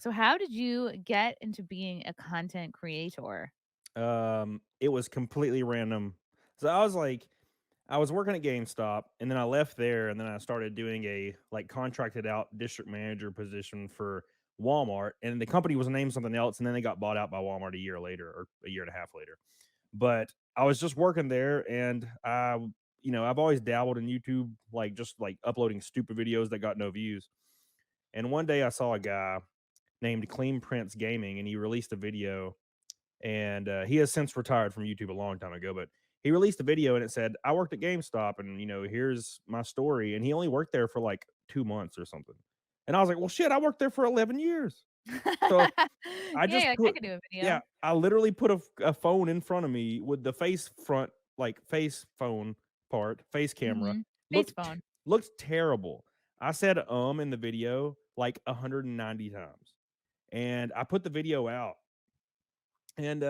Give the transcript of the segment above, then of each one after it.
So how did you get into being a content creator? It was completely random. So I was working at GameStop, and then I left there, and then I started doing a like contracted out district manager position for Walmart, and the company was named something else, and then they got bought out by Walmart a year later or a year and a half later. But I was just working there, and I've always dabbled in YouTube, like just like uploading stupid videos that got no views. And one day I saw a guy named Clean Prince Gaming, and he released a video, and he has since retired from YouTube a long time ago, but he released a video and it said, "I worked at GameStop, and here's my story." And he only worked there for like 2 months or something. And I was like, "Well, shit, I worked there for 11 years." So I Yeah, just you're like, I put, could do a yeah, video. I literally put a phone in front of me with the face front, like face phone part, face camera. Mhm. Face Looked phone. looked terrible. I said in the video like 190 times, and I put the video out, and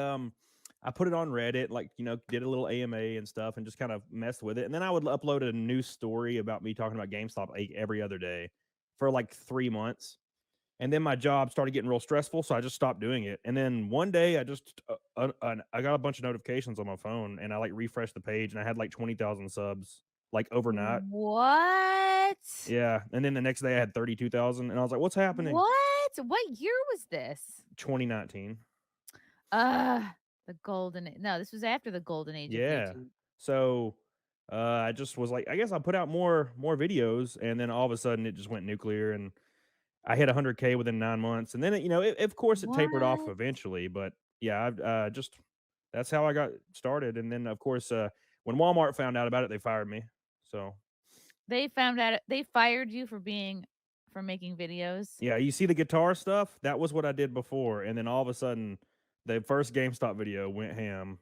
I put it on Reddit, like did a little AMA and stuff, and just kind of messed with it. And then I would upload a new story about me talking about GameStop like every other day for like 3 months. And then my job started getting real stressful, so I just stopped doing it. And then one day, I got a bunch of notifications on my phone, and I like refreshed the page, and I had like 20,000 subs like overnight. What? Yeah, and then the next day I had 32,000, and I was like, "What's happening?" What? What year was this? 2019. The no, this was after the golden age of Yeah. YouTube. So, I just was like, I guess I'll put out more videos, and then all of a sudden it just went nuclear, and I hit 100K within 9 months, and then of course it tapered off What? eventually, but yeah, I've just that's how I got started. And then of course, when Walmart found out about it, they fired me. So They fired you for making videos? yeah, you see the guitar stuff? That was what I did before, and then all of a sudden, the first GameStop video went ham.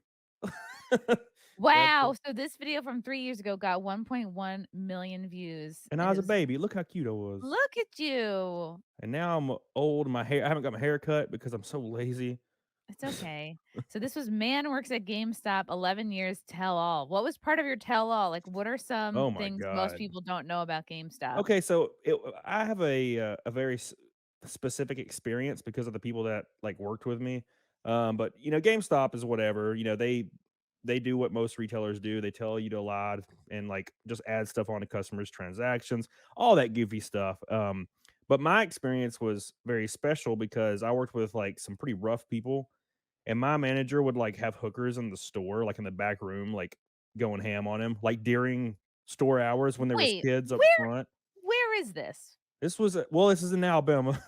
That's Wow, so this video from 3 years ago got 1.1 million views, and I and was it a was baby. Look how cute I was. look at you. And now I'm old. I haven't got my hair cut because I'm so lazy. It's okay. So this was man works at GameStop 11 years tell all. What was part of your tell all? Like, what are some Oh my things most god. people don't know about GameStop? Okay, so I have a very specific experience because of the people that like worked with me. But GameStop is whatever. They do what most retailers do. They tell you to lie and like just add stuff onto customers' transactions, all that goofy stuff. But my experience was very special because I worked with like some pretty rough people, and my manager would like have hookers in the store, like in the back room, like going ham on him, like during store hours when there was Wait, kids up where front. where is this? This is in Alabama.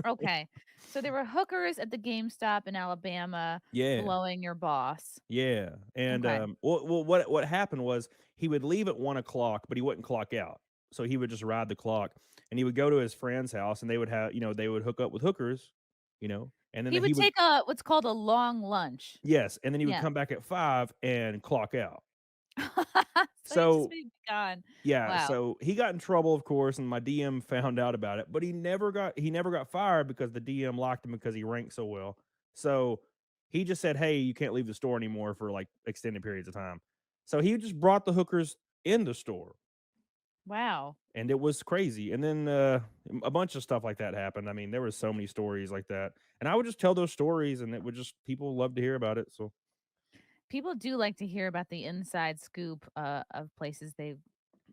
Okay. So there were hookers at the GameStop in Alabama Yeah, blowing your boss. yeah, and, Okay. what happened was he would leave at 1 o'clock, but he wouldn't clock out. So he would just ride the clock, and he would go to his friend's house, and they would they would hook up with hookers, and then He he would would take a what's called a long lunch. yes, and then he would Yeah. come back at 5 and clock out. So he just So may be gone. yeah, Wow. so he got in trouble, of course, and my DM found out about it, but he never got fired because the DM locked him because he ranked so well. So he just said, "Hey, you can't leave the store anymore for like extended periods of time." So he just brought the hookers in the store, Wow. and it was crazy. And then a bunch of stuff like that happened. I mean, there were so many stories like that, and I would just tell those stories, and it would just people love to hear about it. So People do like to hear about the inside scoop, of places they,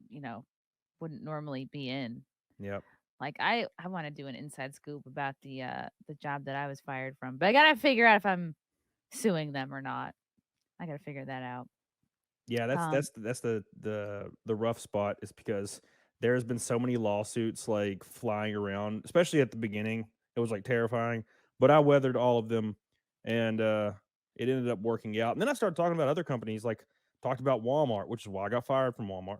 you know, wouldn't normally be in. yeah, Like, I wanna do an inside scoop about the job that I was fired from, but I gotta figure out if I'm suing them or not. I gotta figure that out. yeah, Um, that's the rough spot is because there's been so many lawsuits like flying around, especially at the beginning. It was like terrifying, but I weathered all of them, and it ended up working out. And then I started talking about other companies, like talked about Walmart, which is why I got fired from Walmart.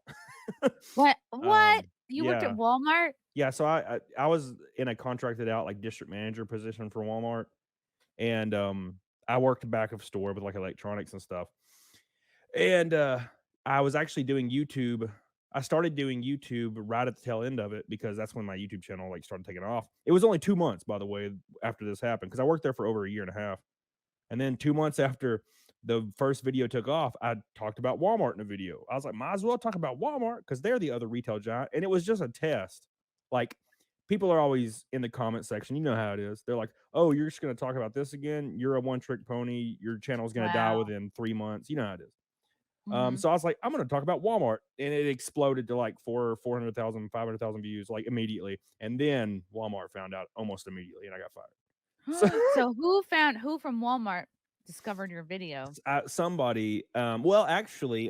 what? What? You worked at Yeah, Walmart? yeah. So I was in a contracted out like district manager position for Walmart, and I worked back of store with like electronics and stuff. And, I was actually doing YouTube. I started doing YouTube right at the tail end of it because that's when my YouTube channel, like, started taking off. It was only 2 months, by the way, after this happened because I worked there for over a year and a half. And then 2 months after the first video took off, I talked about Walmart in a video. I was like, "Might as well talk about Walmart because 'cause they're the other retail giant," and it was just a test. Like, people are always in the comment section. You know how it is. They're like, "Oh, you're just going to talk about this again? You're a one trick pony. Your channel's going to die Wow. within 3 months." You know how it is. Mhm. So I was like, I'm going to talk about Walmart, and it exploded to like 400,000, 500,000 views like immediately. And then Walmart found out almost immediately, and I got fired. So So who from Walmart discovered your video? somebody, well, actually,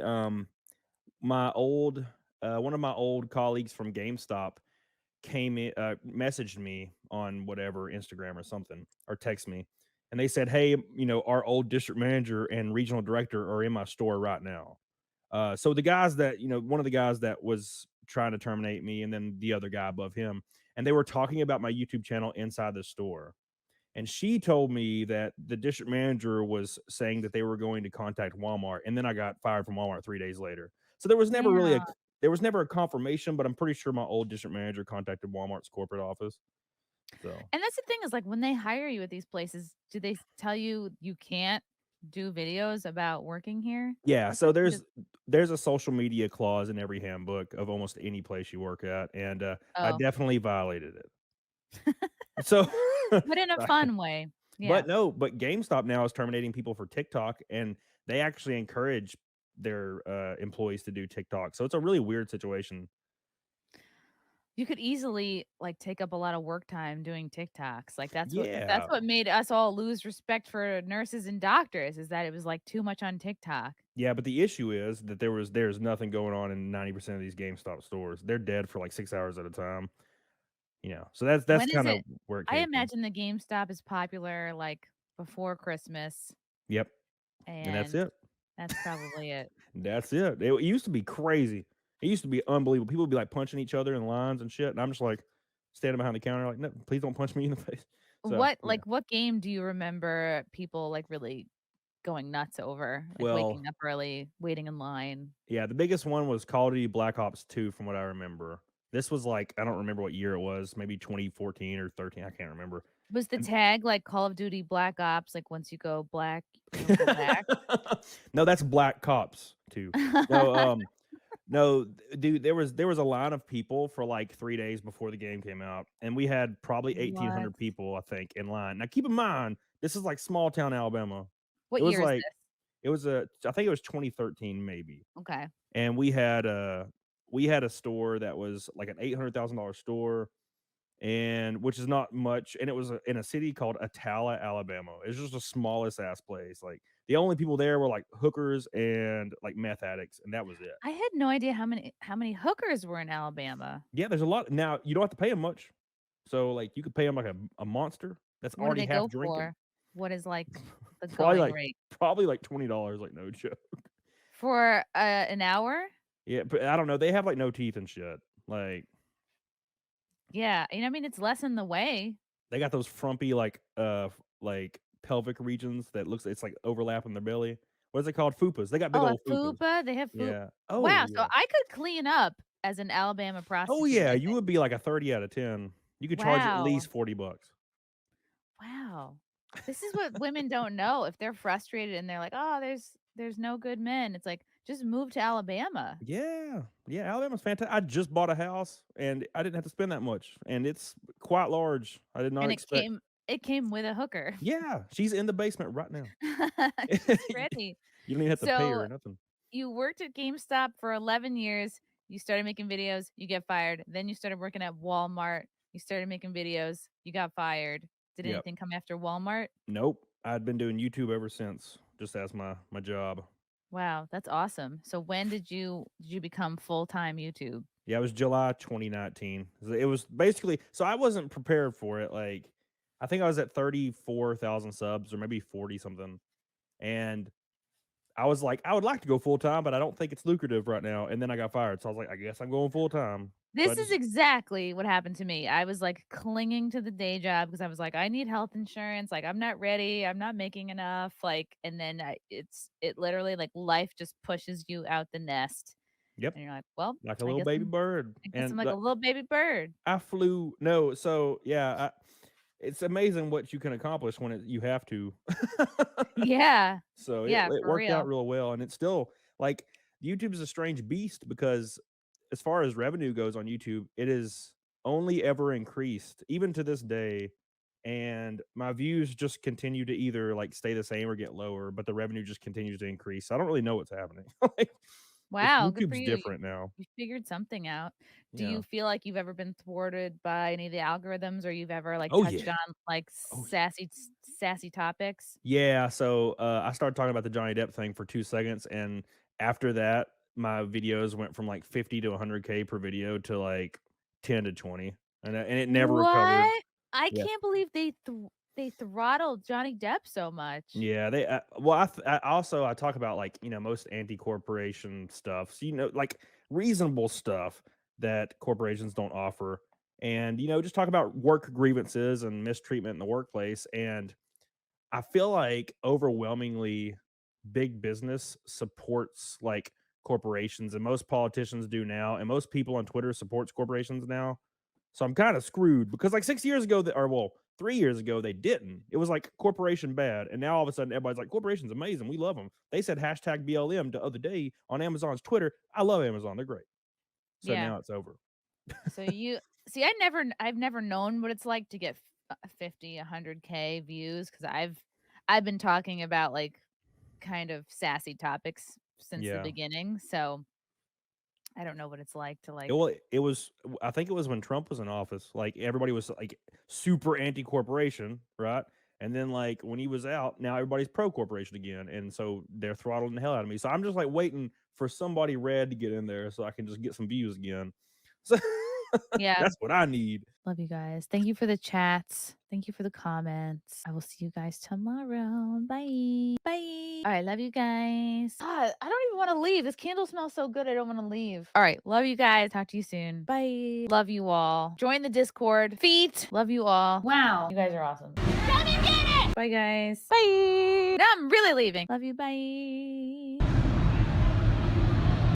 my old one of my old colleagues from GameStop came in, messaged me on whatever Instagram or something, or text me, and they said, "Hey, our old district manager and regional director are in my store right now." So the guys that one of the guys that was trying to terminate me, and then the other guy above him, and they were talking about my YouTube channel inside the store. And she told me that the district manager was saying that they were going to contact Walmart, and then I got fired from Walmart 3 days later. So Yeah. there was never a confirmation, but I'm pretty sure my old district manager contacted Walmart's corporate office. So And that's the thing is, like, when they hire you at these places, do they tell you you can't do videos about working here? yeah, Or so they can just there's a social media clause in every handbook of almost any place you work at, and I oh, definitely violated it. So, but in a fun way. Yeah. but no, but GameStop now is terminating people for TikTok, and they actually encourage their employees to do TikTok. So it's a really weird situation. You could easily, like, take up a lot of work time doing TikToks. Like, that's Yeah, what made us all lose respect for nurses and doctors is that it was, like, too much on TikTok. yeah, but the issue is that there's nothing going on in 90% of these GameStop stores. They're dead for like 6 hours at a time. So that's When is kind of it where it I came from. imagine the GameStop is popular, like, before Christmas, Yep, and that's and it. that's probably it. That's it. It used to be crazy. It used to be unbelievable. People would be like punching each other in lines and shit, and I'm just like standing behind the counter, like, no, please don't punch me in the face. So yeah. What game do you remember people, like, really going nuts over? Like, Well, waking up early, waiting in line? yeah, the biggest one was Call of Duty Black Ops 2 from what I remember. This was like, I don't remember what year it was, maybe 2014 or 13, I can't remember. Was the And tag, like, Call of Duty Black Ops, like, once you go black, you don't go back? no, that's Black Cops 2. No, no, dude, there was a line of people for like 3 days before the game came out, and we had probably What? 1,800 people, I think, in line. Now keep in mind, this is like small town Alabama. It What was year is like this? I think it was 2013 maybe. Okay. And we had a store that was like an $800,000 store, and which is not much, and it was in a city called Atala, Alabama. It's just the smallest ass place. Like the only people there were like hookers and like meth addicts, and that was it. I had no idea how many hookers were in Alabama. Yeah, there's a lot. Now you don't have to pay them much, so like you could pay them like a monster that's What do already they half go drinking. for? What is, like, the probably going like rate? probably like $20, like no joke. For, an hour? Yeah, but I don't know. They have like no teeth and shit. Like Yeah, I mean, it's less in the way. they got those frumpy like pelvic regions that looks it's like overlapping their belly. What is it called? Fupas. They got big Oh, a old fupas. fupa? They have fu Yeah. Wow, Oh so yeah. I could clean up as an Alabama Oh prostitute, yeah. I You think. would be like a 30 out of 10. You could charge at Wow. least $40. Wow. This is what women don't know. If they're frustrated and they're like, "Oh, there's no good men." It's like, "Just move to Alabama." Yeah. Yeah. Alabama's fantastic. I just bought a house and I didn't have to spend that much. And it's quite large. I did not And it expect. came with a hooker. Yeah. She's in the basement right now. She's you ready. don't even have to pay her So, or nothing. you worked at GameStop for 11 years, you started making videos, you get fired, then you started working at Walmart, you started making videos, you got fired. Did Yep. anything come after Walmart? Nope. I'd been doing YouTube ever since, just as my job. Wow, that's awesome. So when did you become full-time YouTube? Yeah, it was July 2019. It was basically so I wasn't prepared for it. Like, I think I was at 34,000 subs or maybe 40 something. And I was like, I would like to go full time, but I don't think it's lucrative right now. And then I got fired. So I was like, I guess I'm going full time. So I This is just, exactly what happened to me. I was, like, clinging to the day job because I was like, "I need health insurance, like, I'm not ready, I'm not making enough," like, and then it literally, like, life just pushes you out the nest, yep, and you're like, "Well, like a I little guess baby I'm bird. I guess I'm And like a little baby bird." I flew, no, so yeah, it's amazing what you can accomplish when you have to. Yeah. So Yeah, it for worked out real. real well, and it's still like YouTube is a strange beast because as far as revenue goes on YouTube, it is only ever increased, even to this day. And my views just continue to either like stay the same or get lower, but the revenue just continues to increase. So I don't really know what's happening. Like, it's Wow, good for YouTube's you. different now. You figured something out. Do Yeah. you feel like you've ever been thwarted by any of the algorithms, or you've ever like Oh yeah. touched on like Oh sassy topics? yeah. So I started talking about the Johnny Depp thing for 2 seconds, and after that, my videos went from like 50 to 100K per video to like 10 to 20, and it never recovered. What? I Yeah. can't believe they throttled Johnny Depp so much. Yeah, they well, I also I talk about like most anti-corporation stuff, so like reasonable stuff that corporations don't offer, and just talk about work grievances and mistreatment in the workplace. And I feel like overwhelmingly big business supports like corporations, and most politicians do now, and most people on Twitter supports corporations now. So I'm kind of screwed because like 6 years ago, or well, 3 years ago, they didn't. It was like corporation bad, and now all of a sudden everybody's like corporations amazing, we love them. They said hashtag BLM the other day on Amazon's Twitter. I love Amazon, they're great. So Yeah. now it's over. So you see, I've never known what it's like to get 50, 100K views because I've been talking about like kind of sassy topics since the Yeah. beginning. So I don't know what it's like to like. Well, it was. I think it was when Trump was in office. Like everybody was like super anti-corporation, right? And then like when he was out, now everybody's pro-corporation again, and so they're throttling the hell out of me. So I'm just like waiting for somebody red to get in there so I can just get some views again. So Yeah. that's what I need. Love you guys. Thank you for the chats. Thank you for the comments. I will see you guys tomorrow. Bye. Bye. All right. Love you guys. God, I don't even want to leave. This candle smells so good. I don't want to leave. All right. Love you guys. Talk to you soon. Bye. Love you all. Join the Discord. Feet. Love you all. Wow. You guys are awesome. Come and get it. Bye, guys. Bye. Now I'm really leaving. Love you. Bye.